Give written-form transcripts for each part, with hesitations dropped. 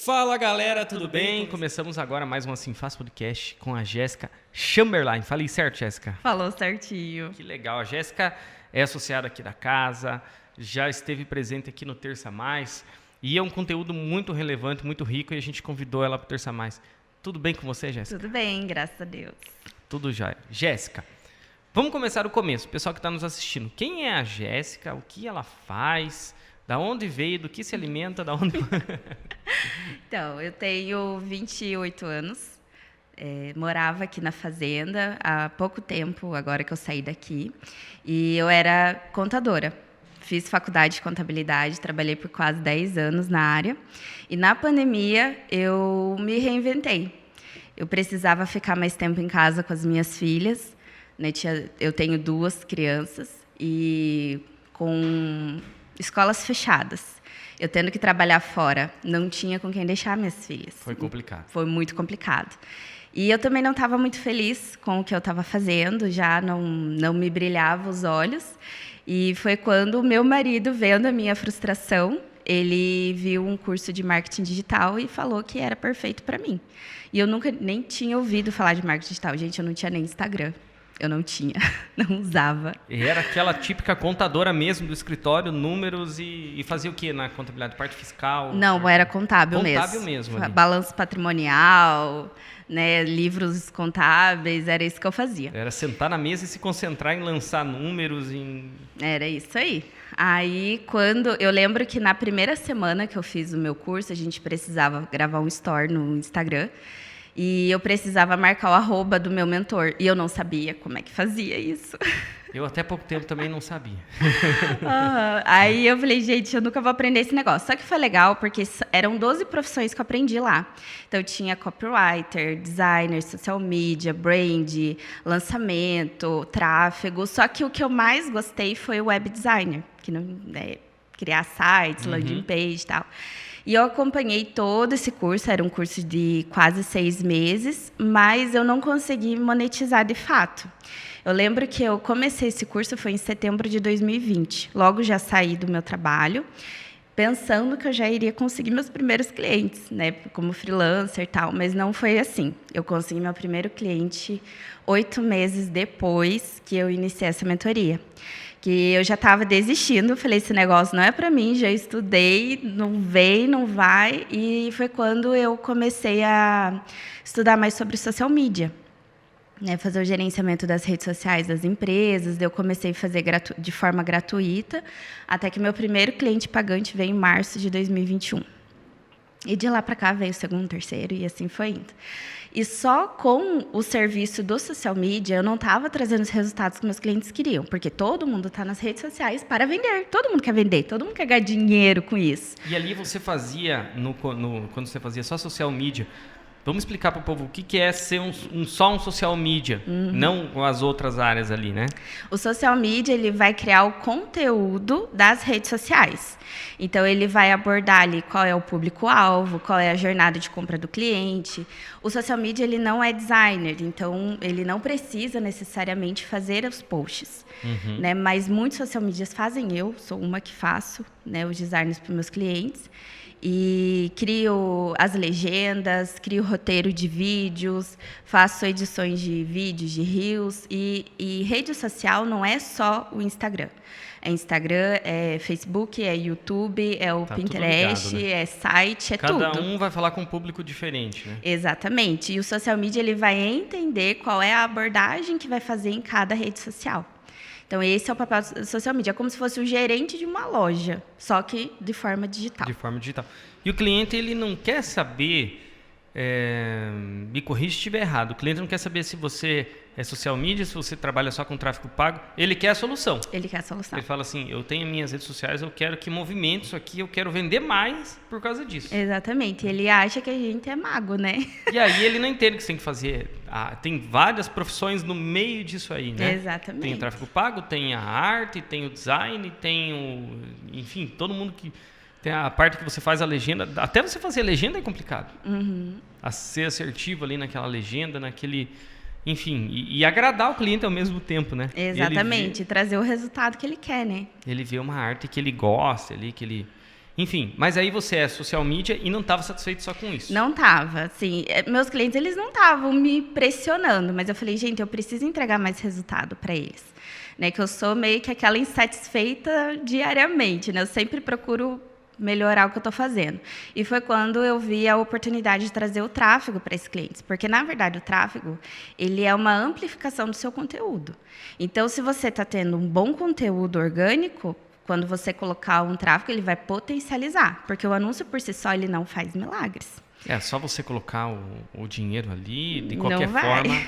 Fala galera, tudo bem? Começamos agora mais um Assim Faz Podcast com a Jéssica Chamberlain. Falei certo, Jéssica? Falou certinho. Que legal. A Jéssica é associada aqui da casa, já esteve presente aqui no Terça Mais e é um conteúdo muito relevante, muito rico e a gente convidou ela para o Terça Mais. Tudo bem com você, Jéssica? Tudo bem, graças a Deus. Tudo já. Jéssica, vamos começar do começo. Pessoal que está nos assistindo, quem é a Jéssica? O que ela faz? Da onde veio? Do que se alimenta? Da onde... Então, eu tenho 28 anos, morava aqui na fazenda há pouco tempo, agora que eu saí daqui, e eu era contadora. Fiz faculdade de contabilidade, trabalhei por quase 10 anos na área, e na pandemia eu me reinventei. Eu precisava ficar mais tempo em casa com as minhas filhas, né? Eu tenho 2 crianças, e com escolas fechadas. Eu tendo que trabalhar fora, não tinha com quem deixar minhas filhas. Foi complicado. Foi muito complicado. E eu também não estava muito feliz com o que eu estava fazendo, já não me brilhava os olhos. E foi quando o meu marido, vendo a minha frustração, ele viu um curso de marketing digital e falou que era perfeito para mim. E eu nunca nem tinha ouvido falar de marketing digital. Gente, eu não tinha nem Instagram. Eu não tinha, não usava. E era aquela típica contadora mesmo do escritório, números e fazia o quê na contabilidade? Parte fiscal? Não, era contábil mesmo. Contábil mesmo ali. Balanço patrimonial, né, livros contábeis, era isso que eu fazia. Era sentar na mesa e se concentrar em lançar números, em... Era isso aí. Aí, eu lembro que na primeira semana que eu fiz o meu curso, a gente precisava gravar um story no Instagram, e eu precisava marcar o arroba do meu mentor. E eu não sabia como é que fazia isso. Eu até pouco tempo também não sabia. Aí eu falei, gente, eu nunca vou aprender esse negócio. Só que foi legal, porque eram 12 profissões que eu aprendi lá. Então, eu tinha copywriter, designer, social media, brand, lançamento, tráfego. Só que o que eu mais gostei foi o web designer, que criar sites, landing page e tal. E eu acompanhei todo esse curso, era um curso de quase 6 meses, mas eu não consegui monetizar de fato. Eu lembro que eu comecei esse curso, foi em setembro de 2020. Logo já saí do meu trabalho, pensando que eu já iria conseguir meus primeiros clientes, né, como freelancer e tal, mas não foi assim. Eu consegui meu primeiro cliente 8 meses depois que eu iniciei essa mentoria. Que eu já estava desistindo, falei, esse negócio não é para mim, já estudei, não veio, não vai. E foi quando eu comecei a estudar mais sobre social media, né, fazer o gerenciamento das redes sociais das empresas. Eu comecei a fazer de forma gratuita, até que meu primeiro cliente pagante veio em março de 2021. E de lá para cá veio o segundo, terceiro, e assim foi indo. E só com o serviço do social media eu não estava trazendo os resultados que meus clientes queriam, porque todo mundo está nas redes sociais para vender. Todo mundo quer vender, todo mundo quer ganhar dinheiro com isso. E ali você fazia, quando você fazia só social media, vamos explicar para o povo o que é ser só um social media, não as outras áreas ali, né? O social media, ele vai criar o conteúdo das redes sociais. Então, ele vai abordar ali qual é o público-alvo, qual é a jornada de compra do cliente. O social media, ele não é designer, então ele não precisa necessariamente fazer os posts. Né? Mas muitos social medias fazem, eu sou uma que faço, né, os designs para os meus clientes. E crio as legendas, crio roteiro de vídeos, faço edições de vídeos, de reels. E rede social não é só o Instagram. É Instagram, é Facebook, é YouTube, é o Pinterest, ligado, né? É site, é tudo. Cada um vai falar com um público diferente, né? Exatamente. E o social media, ele vai entender qual é a abordagem que vai fazer em cada rede social. Então, esse é o papel do social media. É como se fosse o gerente de uma loja, só que de forma digital. De forma digital. E o cliente, ele não quer saber... me corrija se estiver errado. O cliente não quer saber se você é social media, se você trabalha só com tráfego pago. Ele quer a solução. Ele quer a solução. Ele fala assim, eu tenho minhas redes sociais, eu quero que movimente isso aqui, eu quero vender mais por causa disso. Exatamente. Ele acha que a gente é mago, né? E aí ele não entende que você tem que fazer... tem várias profissões no meio disso aí, né? Exatamente. Tem o tráfego pago, tem a arte, tem o design, tem o... Enfim, todo mundo que... Tem a parte que você faz a legenda. Até você fazer a legenda é complicado. A ser assertivo ali naquela legenda, naquele... Enfim, e agradar o cliente ao mesmo tempo, né? Exatamente. Trazer o resultado que ele quer, né? Ele vê uma arte que ele gosta ali, que ele... Enfim, mas aí você é social media e não estava satisfeito só com isso. Não estava, assim, meus clientes, eles não estavam me pressionando, mas eu falei, gente, eu preciso entregar mais resultado para eles, né, que eu sou meio que aquela insatisfeita diariamente, né, eu sempre procuro melhorar o que eu estou fazendo. E foi quando eu vi a oportunidade de trazer o tráfego para esses clientes, porque, na verdade, o tráfego, ele é uma amplificação do seu conteúdo. Então, se você está tendo um bom conteúdo orgânico, quando você colocar um tráfego, ele vai potencializar, porque o anúncio por si só, ele não faz milagres. É só você colocar o dinheiro ali, de qualquer forma.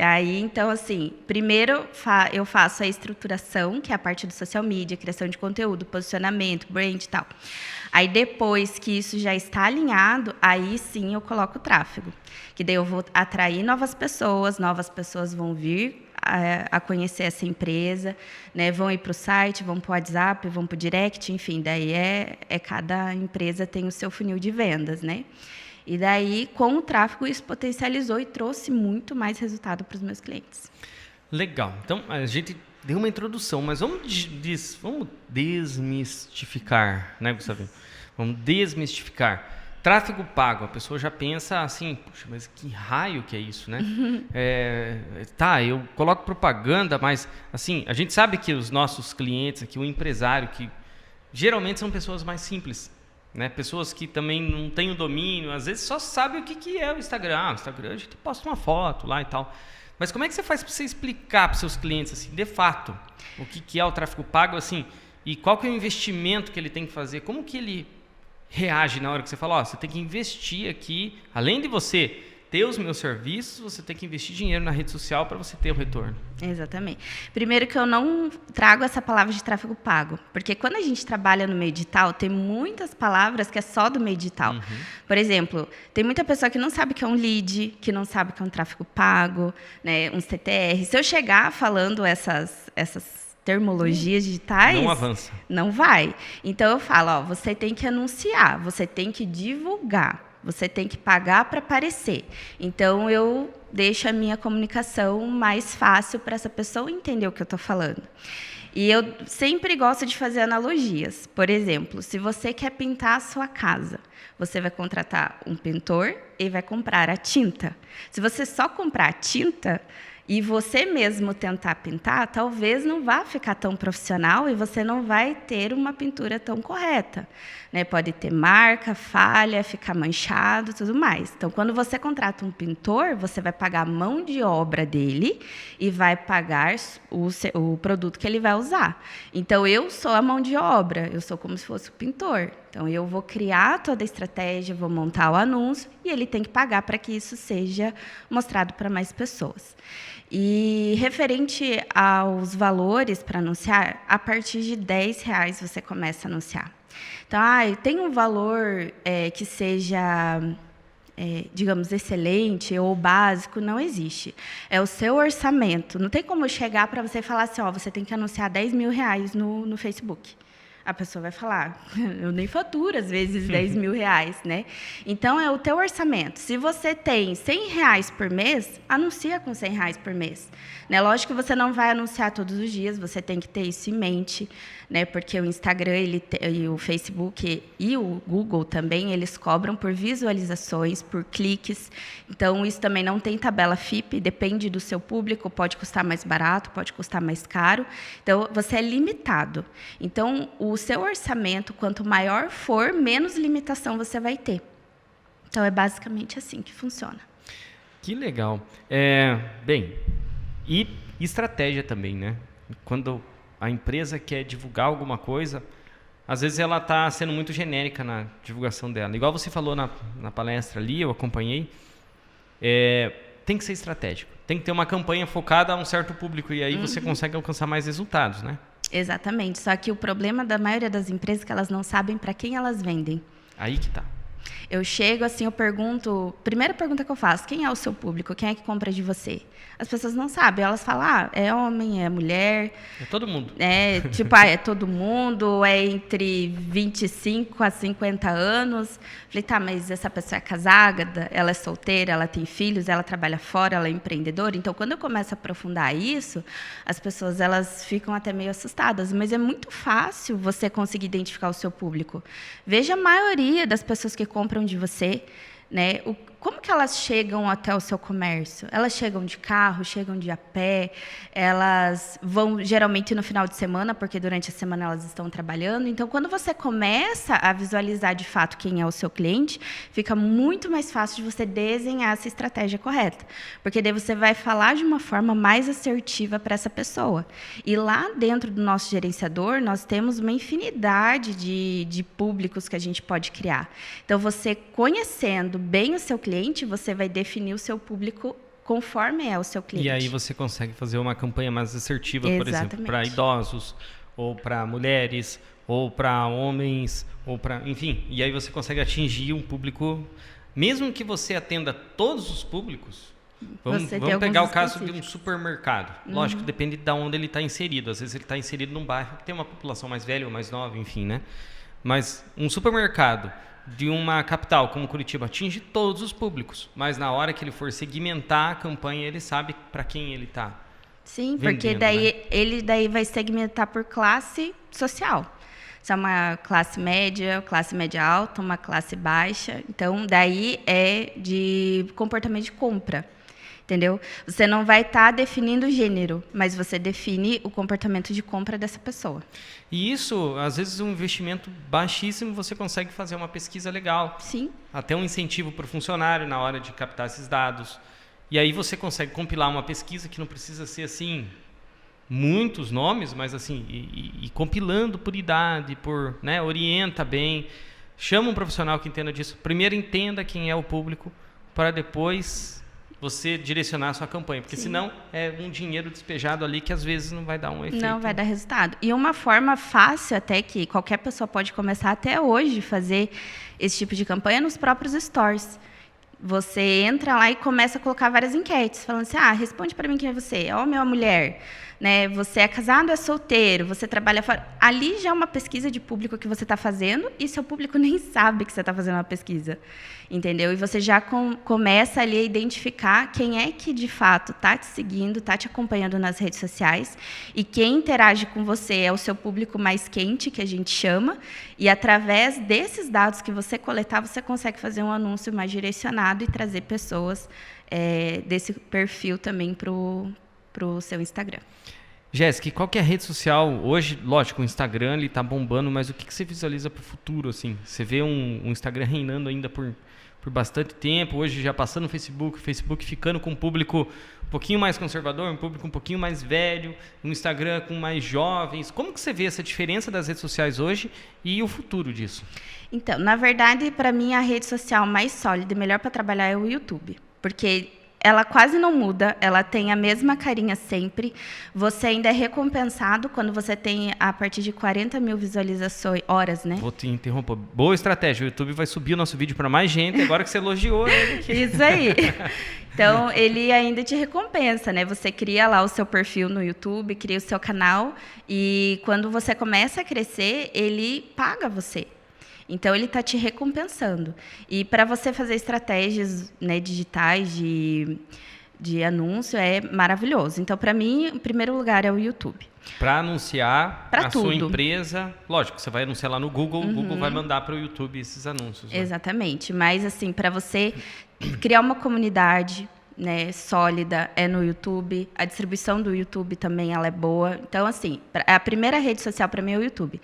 Aí, então, assim, primeiro eu faço a estruturação, que é a parte do social media, criação de conteúdo, posicionamento, brand e tal. Aí, depois que isso já está alinhado, aí sim eu coloco o tráfego. Que daí eu vou atrair novas pessoas vão vir a conhecer essa empresa, né? Vão ir para o site, vão para o WhatsApp, vão para o direct, enfim, daí cada empresa tem o seu funil de vendas, né? E daí, com o tráfego, isso potencializou e trouxe muito mais resultado para os meus clientes. Legal. Então, a gente deu uma introdução, mas vamos desmistificar, né, Gustavo? Vamos desmistificar. Tráfego pago, a pessoa já pensa assim, puxa, mas que raio que é isso, né? Eu coloco propaganda, mas assim, a gente sabe que os nossos clientes aqui, o empresário, que geralmente são pessoas mais simples, né? Pessoas que também não têm o domínio, às vezes só sabem o que é o Instagram. O Instagram a gente posta uma foto lá e tal. Mas como é que você faz para você explicar para os seus clientes, assim, de fato, o que é o tráfego pago, assim, e qual que é o investimento que ele tem que fazer? Como que ele reage na hora que você fala, você tem que investir aqui, além de você ter os meus serviços, você tem que investir dinheiro na rede social para você ter o retorno. Exatamente. Primeiro que eu não trago essa palavra de tráfego pago, porque quando a gente trabalha no meio digital, tem muitas palavras que é só do meio digital. Por exemplo, tem muita pessoa que não sabe o que é um lead, que não sabe o que é um tráfego pago, né, um CTR. Se eu chegar falando essas termologias digitais, não avança. Não vai. Então eu falo, você tem que anunciar, você tem que divulgar. Você tem que pagar para aparecer. Então, eu deixo a minha comunicação mais fácil para essa pessoa entender o que eu estou falando. E eu sempre gosto de fazer analogias. Por exemplo, se você quer pintar a sua casa, você vai contratar um pintor e vai comprar a tinta. Se você só comprar a tinta e você mesmo tentar pintar, talvez não vá ficar tão profissional e você não vai ter uma pintura tão correta, né? Pode ter marca, falha, ficar manchado, tudo mais. Então, quando você contrata um pintor, você vai pagar a mão de obra dele e vai pagar o produto que ele vai usar. Então, eu sou a mão de obra, eu sou como se fosse o pintor. Então, eu vou criar toda a estratégia, vou montar o anúncio e ele tem que pagar para que isso seja mostrado para mais pessoas. E referente aos valores para anunciar, a partir de R$10 você começa a anunciar. Então, tem um valor que seja, digamos, excelente ou básico, não existe. É o seu orçamento. Não tem como chegar para você e falar assim, você tem que anunciar R$10.000 no Facebook. A pessoa vai falar, eu nem faturo, às vezes, R$10.000, né? Então, é o teu orçamento. Se você tem R$100 por mês, anuncia com R$100 por mês. Né? Lógico que você não vai anunciar todos os dias, você tem que ter isso em mente, né? Porque o Instagram, e o Facebook e o Google também, eles cobram por visualizações, por cliques. Então, isso também não tem tabela FIP, depende do seu público, pode custar mais barato, pode custar mais caro. Então, você é limitado. Então, o seu orçamento, quanto maior for, menos limitação você vai ter. Então, é basicamente assim que funciona. Que legal. Bem, e estratégia também, né? Quando a empresa quer divulgar alguma coisa, às vezes ela está sendo muito genérica na divulgação dela. Igual você falou na palestra ali, eu acompanhei, tem que ser estratégico. Tem que ter uma campanha focada a um certo público e aí você consegue alcançar mais resultados, né? Exatamente. Só que o problema da maioria das empresas é que elas não sabem para quem elas vendem. Aí que tá. Eu chego assim, eu pergunto, primeira pergunta que eu faço, quem é o seu público? Quem é que compra de você? As pessoas não sabem, elas falam, é homem, é mulher. É todo mundo. É todo mundo, é entre 25 a 50 anos. Falei, tá, mas essa pessoa é casada, ela é solteira, ela tem filhos, ela trabalha fora, ela é empreendedora. Então, quando eu começo a aprofundar isso, as pessoas elas ficam até meio assustadas. Mas é muito fácil você conseguir identificar o seu público. Veja a maioria das pessoas que compram de você, né? Como que elas chegam até o seu comércio? Elas chegam de carro, chegam de a pé, elas vão geralmente no final de semana, porque durante a semana elas estão trabalhando. Então, quando você começa a visualizar de fato quem é o seu cliente, fica muito mais fácil de você desenhar essa estratégia correta. Porque daí você vai falar de uma forma mais assertiva para essa pessoa. E lá dentro do nosso gerenciador, nós temos uma infinidade de públicos que a gente pode criar. Então, você conhecendo bem o seu cliente, você vai definir o seu público conforme é o seu cliente. E aí você consegue fazer uma campanha mais assertiva, por exemplo, para idosos, ou para mulheres, ou para homens, ou para, enfim. E aí você consegue atingir um público, mesmo que você atenda todos os públicos. Vamos pegar o caso de um supermercado. Lógico, depende de onde ele está inserido. Às vezes ele está inserido num bairro que tem uma população mais velha ou mais nova, enfim, né? Mas um supermercado de uma capital como Curitiba atinge todos os públicos, mas na hora que ele for segmentar a campanha, ele sabe para quem ele está. Sim, porque daí ele vai segmentar por classe social. Se é uma classe média alta, uma classe baixa. Então, daí é de comportamento de compra. Entendeu? Você não vai estar definindo o gênero, mas você define o comportamento de compra dessa pessoa. E isso, às vezes, um investimento baixíssimo, você consegue fazer uma pesquisa legal. Sim. Até um incentivo para o funcionário na hora de captar esses dados. E aí você consegue compilar uma pesquisa que não precisa ser assim, muitos nomes, mas assim, e compilando por idade, né, orienta bem. Chama um profissional que entenda disso. Primeiro entenda quem é o público, para depois você direcionar a sua campanha, porque senão é um dinheiro despejado ali que às vezes não vai dar um efeito. Não vai dar resultado. E uma forma fácil até que qualquer pessoa pode começar até hoje fazer esse tipo de campanha nos próprios stores. Você entra lá e começa a colocar várias enquetes, falando assim, responde para mim quem é você, é homem ou mulher? Né? Você é casado ou é solteiro? Você trabalha fora? Ali já é uma pesquisa de público que você está fazendo e seu público nem sabe que você está fazendo uma pesquisa, entendeu? E você já começa ali a identificar quem é que, de fato, está te seguindo, está te acompanhando nas redes sociais e quem interage com você é o seu público mais quente, que a gente chama, e através desses dados que você coletar, você consegue fazer um anúncio mais direcionado e trazer pessoas desse perfil também para o seu Instagram. Jéssica, qual que é a rede social hoje? Lógico, o Instagram está bombando, mas o que você visualiza para o futuro? Assim? Você vê um Instagram reinando ainda por bastante tempo, hoje já passando o Facebook ficando com um público um pouquinho mais conservador, um público um pouquinho mais velho, um Instagram com mais jovens. Como que você vê essa diferença das redes sociais hoje e o futuro disso? Então, na verdade, para mim, a rede social mais sólida e melhor para trabalhar é o YouTube, porque ela quase não muda, ela tem a mesma carinha sempre. Você ainda é recompensado quando você tem a partir de 40 mil visualizações, horas, né? Vou te interromper. Boa estratégia. O YouTube vai subir o nosso vídeo para mais gente, agora que você elogiou ele aqui. Isso aí. Então, ele ainda te recompensa, né? Você cria lá o seu perfil no YouTube, cria o seu canal, e quando você começa a crescer, ele paga você. Então, ele está te recompensando. E para você fazer estratégias, né, digitais de anúncio é maravilhoso. Então, para mim, em primeiro lugar é o YouTube. Para anunciar a tudo. Sua empresa, lógico, você vai anunciar lá no Google, o Google vai mandar para o YouTube esses anúncios. Né? Exatamente. Mas, assim, para você criar uma comunidade, né, sólida, é no YouTube. A distribuição do YouTube também ela é boa. Então, assim, a primeira rede social para mim é o YouTube.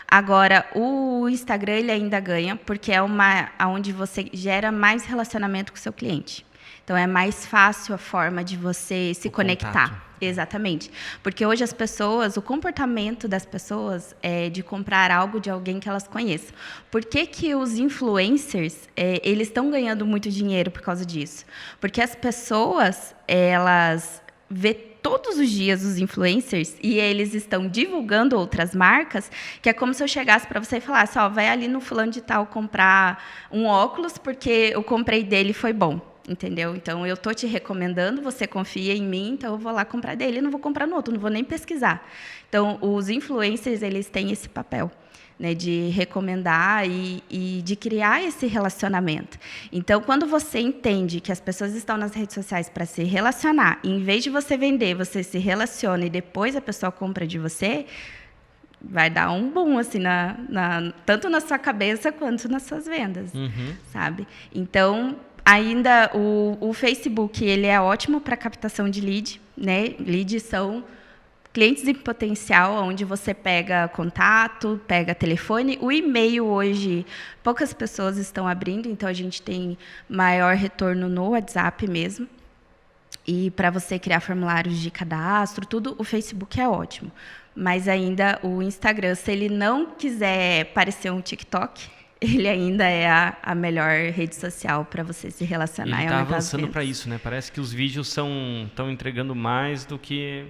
Agora, o Instagram ele ainda ganha, porque é onde você gera mais relacionamento com o seu cliente. Então, é mais fácil a forma de você se conectar. Contato. Exatamente. Porque hoje as pessoas, o comportamento das pessoas é de comprar algo de alguém que elas conheçam. Por que os influencers, eles estão ganhando muito dinheiro por causa disso? Porque as pessoas, elas vê todos os dias os influencers e eles estão divulgando outras marcas, que é como se eu chegasse para você e falasse, vai ali no fulano de tal comprar um óculos porque eu comprei dele e foi bom. Entendeu? Então, eu estou te recomendando, você confia em mim, então eu vou lá comprar dele, eu não vou comprar no outro, não vou nem pesquisar. Então, os influencers, eles têm esse papel, né, de recomendar e de criar esse relacionamento. Então, quando você entende que as pessoas estão nas redes sociais para se relacionar, e em vez de você vender, você se relaciona e depois a pessoa compra de você, vai dar um boom, assim, tanto na sua cabeça quanto nas suas vendas, sabe? Então, ainda o Facebook, ele é ótimo para captação de lead, né? Leads são clientes em potencial, onde você pega contato, pega telefone. O e-mail hoje, poucas pessoas estão abrindo, então a gente tem maior retorno no WhatsApp mesmo. E para você criar formulários de cadastro, tudo, o Facebook é ótimo. Mas ainda o Instagram, se ele não quiser parecer um TikTok, ele ainda é a melhor rede social para você se relacionar. Ele está avançando para isso, né? Parece que os vídeos estão entregando mais do que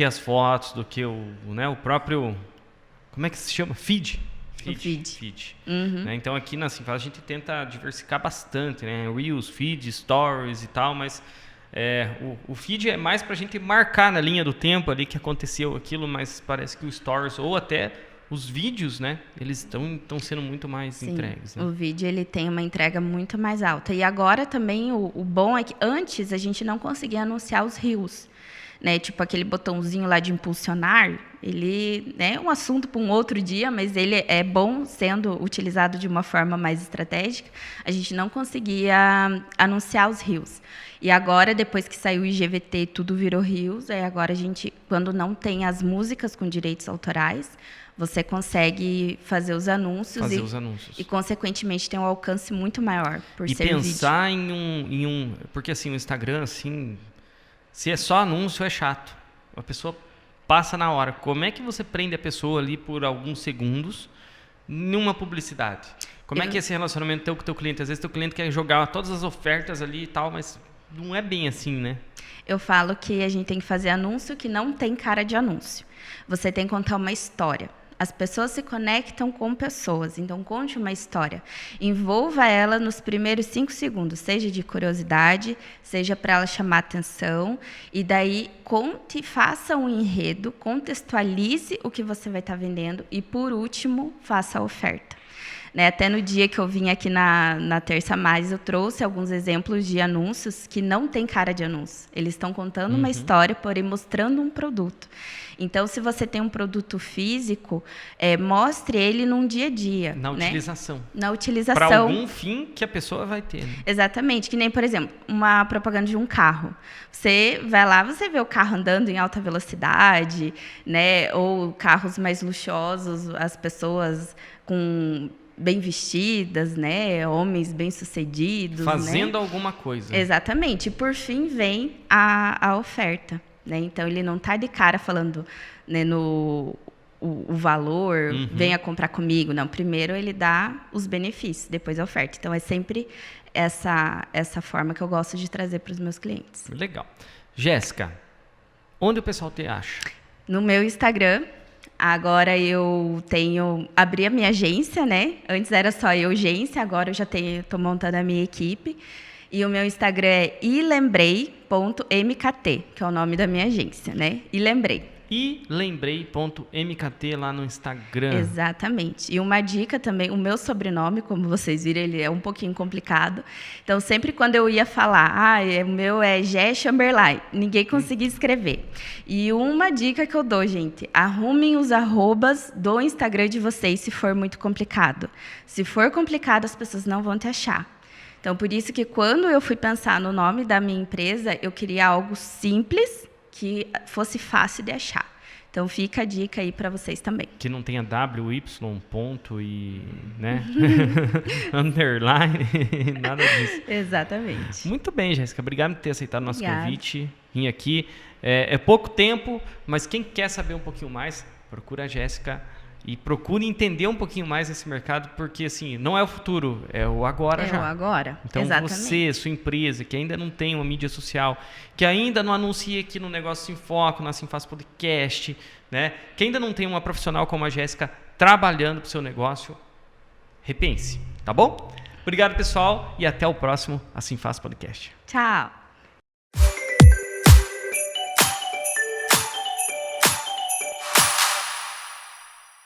as fotos, do que o próprio... Como é que se chama? Feed. Feed. Né? Então, aqui na Simfala, a gente tenta diversificar bastante, né? Reels, Feed, Stories e tal, mas o Feed é mais para a gente marcar na linha do tempo ali que aconteceu aquilo, mas parece que o Stories ou até... Os vídeos, né, eles estão sendo muito mais entregues. Né? O vídeo ele tem uma entrega muito mais alta. E agora também o bom é que antes a gente não conseguia anunciar os Reels. Né? Tipo aquele botãozinho lá de impulsionar, ele é um assunto para um outro dia, mas ele é bom sendo utilizado de uma forma mais estratégica. A gente não conseguia anunciar os Reels. E agora, depois que saiu o IGVT, tudo virou Reels. Agora a gente, quando não tem as músicas com direitos autorais, você consegue fazer os anúncios e consequentemente, tem um alcance muito maior por ser vídeo. E pensar em um... Porque, assim, o Instagram, assim, se é só anúncio, é chato. A pessoa passa na hora. Como é que você prende a pessoa ali por alguns segundos numa publicidade? Como é que é esse relacionamento teu com o teu cliente? Às vezes, teu cliente quer jogar todas as ofertas ali e tal, mas não é bem assim, né? Eu falo que a gente tem que fazer anúncio que não tem cara de anúncio. Você tem que contar uma história. As pessoas se conectam com pessoas, então conte uma história. Envolva ela nos primeiros 5 segundos, seja de curiosidade, seja para ela chamar atenção. E daí, faça um enredo, contextualize o que você vai estar vendendo e, por último, faça a oferta. Né? Até no dia que eu vim aqui na Terça Mais, eu trouxe alguns exemplos de anúncios que não têm cara de anúncio. Eles estão contando uma história, porém mostrando um produto. Então, se você tem um produto físico, mostre ele num dia a dia. Na utilização. Na utilização. Para algum fim que a pessoa vai ter. Né? Exatamente. Que nem, por exemplo, uma propaganda de um carro. Você vai lá, você vê o carro andando em alta velocidade, né? Ou carros mais luxuosos, as pessoas bem vestidas, né? Homens bem-sucedidos. Fazendo alguma coisa. Exatamente. E, por fim, vem a oferta. Né? Então, ele não está de cara falando, né, o valor, venha comprar comigo. Não, primeiro ele dá os benefícios, depois a oferta. Então, é sempre essa forma que eu gosto de trazer para os meus clientes. Legal. Jéssica, onde o pessoal te acha? No meu Instagram. Agora eu abri a minha agência, né? Antes era só eu agência, agora eu já estou montando a minha equipe. E o meu Instagram é ilembrei.mkt, que é o nome da minha agência, né? Ilembrei. ilembrei.mkt lá no Instagram. Exatamente. E uma dica também, o meu sobrenome, como vocês viram, ele é um pouquinho complicado. Então, sempre quando eu ia falar, o meu é Gé Chamberlain, ninguém conseguia escrever. E uma dica que eu dou, gente, arrumem os arrobas do Instagram de vocês se for muito complicado. Se for complicado, as pessoas não vão te achar. Então, por isso que quando eu fui pensar no nome da minha empresa, eu queria algo simples, que fosse fácil de achar. Então, fica a dica aí para vocês também. Que não tenha W, Y, ponto e, né? Underline, nada disso. Exatamente. Muito bem, Jéssica. Obrigado por ter aceitado o nosso convite. Vim aqui. É pouco tempo, mas quem quer saber um pouquinho mais, procura a Jéssica E procure entender um pouquinho mais esse mercado, porque assim, não é o futuro, é o agora já. É o agora, então, exatamente. você, sua empresa, que ainda não tem uma mídia social, que ainda não anuncia aqui no Negócios em Foco, na Sinfaz Podcast, né? Que ainda não tem uma profissional como a Jéssica trabalhando para o seu negócio, repense, tá bom? Obrigado, pessoal, e até o próximo Sinfaz Podcast. Tchau!